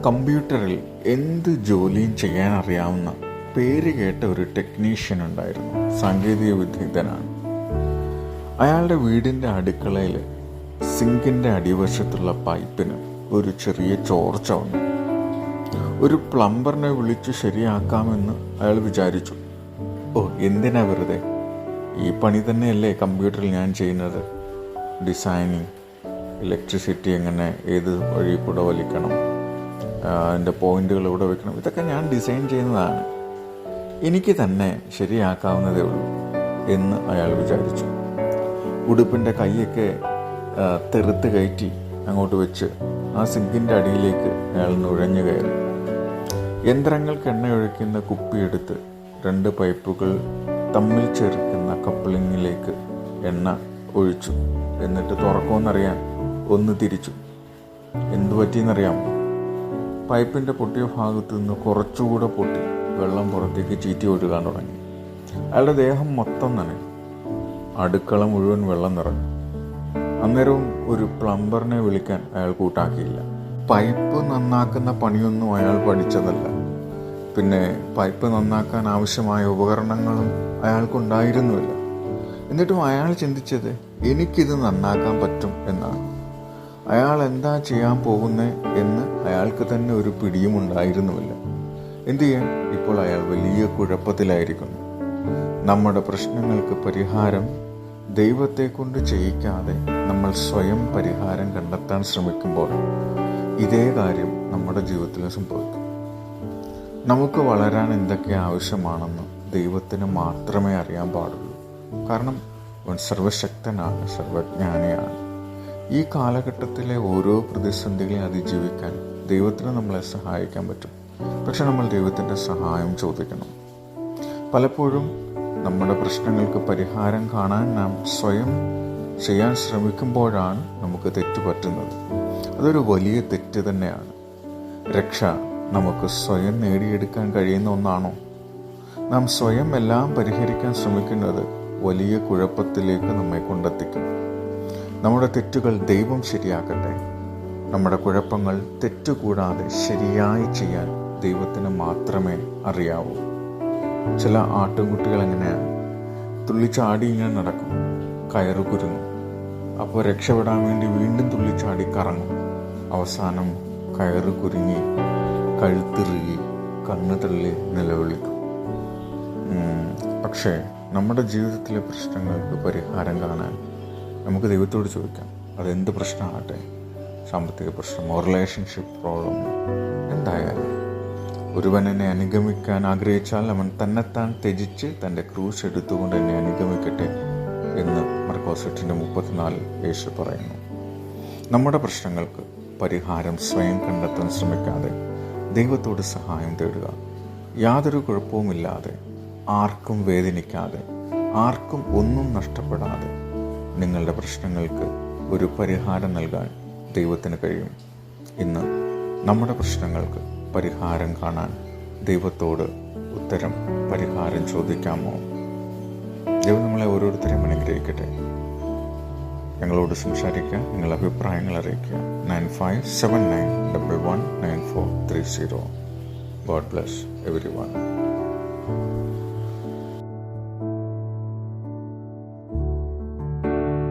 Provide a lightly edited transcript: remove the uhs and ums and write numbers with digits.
കമ്പ്യൂട്ടറിൽ എന്ത് ജോലിയും ചെയ്യാൻ അറിയാവുന്ന പേര് കേട്ട ഒരു ടെക്നീഷ്യൻ ഉണ്ടായിരുന്നു. സാങ്കേതിക വിദഗ്ധനാണ്. അയാളുടെ വീടിൻ്റെ അടുക്കളയിൽ സിങ്കിൻ്റെ അടിവശത്തുള്ള പൈപ്പിന് ഒരു ചെറിയ ചോർച്ച വന്നു. ഒരു പ്ലംബറിനെ വിളിച്ച് ശരിയാക്കാമെന്ന് അയാൾ വിചാരിച്ചു. എന്തിനാ വെറുതെ, ഈ പണി തന്നെയല്ലേ കമ്പ്യൂട്ടറിൽ ഞാൻ ചെയ്യുന്നത്. ഡിസൈനിങ്, ഇലക്ട്രിസിറ്റി എങ്ങനെ ഏത് വഴി കൂടെ വലിക്കണം, അതിൻ്റെ പോയിന്റുകൾ ഇവിടെ വെക്കണം, ഇതൊക്കെ ഞാൻ ഡിസൈൻ ചെയ്യുന്നതാണ്, എനിക്ക് തന്നെ ശരിയാക്കാവുന്നതേ ഉള്ളൂ എന്ന് അയാൾ വിചാരിച്ചു. ഉടുപ്പിൻ്റെ കൈയൊക്കെ തെറുത്ത് കയറ്റി അങ്ങോട്ട് വെച്ച് ആ സിങ്കിൻ്റെ അടിയിലേക്ക് അയാൾ നുഴഞ്ഞു കയറി. യന്ത്രങ്ങൾക്ക് എണ്ണയൊഴിക്കുന്ന കുപ്പിയെടുത്ത് 2 പൈപ്പുകൾ തമ്മിൽ ചേർക്കുന്ന കപ്പിളിങ്ങിലേക്ക് എണ്ണ ഒഴിച്ചു. എന്നിട്ട് തുറക്കുമെന്നറിയാൻ ഒന്ന് തിരിച്ചു. എന്തു പറ്റിയെന്നറിയാമോ? പൈപ്പിൻ്റെ പൊട്ടിയ ഭാഗത്തു നിന്ന് കുറച്ചുകൂടെ പൊട്ടി വെള്ളം പുറത്തേക്ക് ചീറ്റി ഒഴുകാൻ തുടങ്ങി. അയാളുടെ ദേഹം മൊത്തം നനഞ്ഞു. അടുക്കള മുഴുവൻ വെള്ളം നിറഞ്ഞു. അന്നേരവും ഒരു പ്ലംബറിനെ വിളിക്കാൻ അയാൾ കൂട്ടാക്കിയില്ല. പൈപ്പ് നന്നാക്കുന്ന പണിയൊന്നും അയാൾ പഠിച്ചതല്ല. പിന്നെ പൈപ്പ് നന്നാക്കാൻ ആവശ്യമായ ഉപകരണങ്ങളും അയാൾക്കുണ്ടായിരുന്നുമില്ല. എന്നിട്ടും അയാൾ ചിന്തിച്ചത് എനിക്കിത് നന്നാക്കാൻ പറ്റും എന്നാണ്. അയാൾ എന്താ ചെയ്യാൻ പോകുന്നത് എന്ന് അയാൾക്ക് തന്നെ ഒരു പിടിയും ഉണ്ടായിരുന്നുമില്ല. എന്തു ചെയ്യാൻ? ഇപ്പോൾ അയാൾ വലിയ കുഴപ്പത്തിലായിരിക്കുന്നു. നമ്മുടെ പ്രശ്നങ്ങൾക്ക് പരിഹാരം ദൈവത്തെ കൊണ്ട് ചെയ്യിക്കാതെ നമ്മൾ സ്വയം പരിഹാരം കണ്ടെത്താൻ ശ്രമിക്കുമ്പോൾ ഇതേ കാര്യം നമ്മുടെ ജീവിതത്തിൽ സംഭവിക്കും. നമുക്ക് വളരാൻ എന്തൊക്കെ ആവശ്യമാണെന്ന് ദൈവത്തിന് മാത്രമേ അറിയാൻ പാടുള്ളൂ. കാരണം അവൻ സർവശക്തനാണ്, സർവജ്ഞാനിയാണ്. ഈ കാലഘട്ടത്തിലെ ഓരോ പ്രതിസന്ധികളെ അതിജീവിക്കാൻ ദൈവത്തിന് നമ്മളെ സഹായിക്കാൻ പറ്റും. പക്ഷെ നമ്മൾ ദൈവത്തിൻ്റെ സഹായം ചോദിക്കണം. പലപ്പോഴും നമ്മുടെ പ്രശ്നങ്ങൾക്ക് പരിഹാരം കാണാൻ നാം സ്വയം ചെയ്യാൻ ശ്രമിക്കുമ്പോഴാണ് നമുക്ക് തെറ്റ് പറ്റുന്നത്. അതൊരു വലിയ തെറ്റ് തന്നെയാണ്. രക്ഷ നമുക്ക് സ്വയം നേടിയെടുക്കാൻ കഴിയുന്ന ഒന്നാണോ? നാം സ്വയം എല്ലാം പരിഹരിക്കാൻ ശ്രമിക്കുന്നത് വലിയ കുഴപ്പത്തിലേക്ക് നമ്മെ കൊണ്ടെത്തിക്കും. നമ്മുടെ തെറ്റുകൾ ദൈവം ശരിയാക്കട്ടെ. നമ്മുടെ കുഴപ്പങ്ങൾ തെറ്റുകൂടാതെ ശരിയായി ചെയ്യാൻ ദൈവത്തിന് മാത്രമേ അറിയാവൂ. ചില ആട്ടുംകുട്ടികൾ എങ്ങനെയാണ്? തുള്ളിച്ചാടി ഇങ്ങനെ നടക്കും, കയറ് കുരുങ്ങും. അപ്പോൾ രക്ഷപ്പെടാൻ വേണ്ടി വീണ്ടും തുള്ളിച്ചാടി കറങ്ങും. അവസാനം കയറ് കുരുങ്ങി കഴുത്തിറുകി കണ്ണു തള്ളി നിലവിളിക്കും. പക്ഷേ നമ്മുടെ ജീവിതത്തിലെ പ്രശ്നങ്ങൾക്ക് പരിഹാരം കാണാൻ നമുക്ക് ദൈവത്തോട് ചോദിക്കാം. അതെന്ത് പ്രശ്നമാകട്ടെ, സാമ്പത്തിക പ്രശ്നമോ റിലേഷൻഷിപ്പ് പ്രോബ്ലമോ എന്തായാലും. ഒരുവൻ എന്നെ അനുഗമിക്കാൻ ആഗ്രഹിച്ചാൽ അവൻ തന്നെത്താൻ ത്യജിച്ച് തൻ്റെ ക്രൂശ് എടുത്തുകൊണ്ട് എന്നെ അനുഗമിക്കട്ടെ എന്ന് മർക്കോസ് 8:34 യേശു പറയുന്നു. നമ്മുടെ പ്രശ്നങ്ങൾക്ക് പരിഹാരം സ്വയം കണ്ടെത്താൻ ശ്രമിക്കാതെ ദൈവത്തോട് സഹായം തേടുക. യാതൊരു കുഴപ്പവുമില്ലാതെ, ആർക്കും വേദനിക്കാതെ, ആർക്കും ഒന്നും നഷ്ടപ്പെടാതെ നിങ്ങളുടെ പ്രശ്നങ്ങൾക്ക് ഒരു പരിഹാരം നൽകാൻ ദൈവത്തിന് കഴിയും. ഇന്ന് നമ്മുടെ പ്രശ്നങ്ങൾക്ക് പരിഹാരം കാണാൻ ദൈവത്തോട് പരിഹാരം ചോദിക്കാമോ? ദൈവം നമ്മളെ ഓരോരുത്തരെയും അനുഗ്രഹിക്കട്ടെ. ഞങ്ങളോട് സംസാരിക്കുക, നിങ്ങളുടെ അഭിപ്രായങ്ങൾ അറിയിക്കുക. 9579119430. God bless everyone.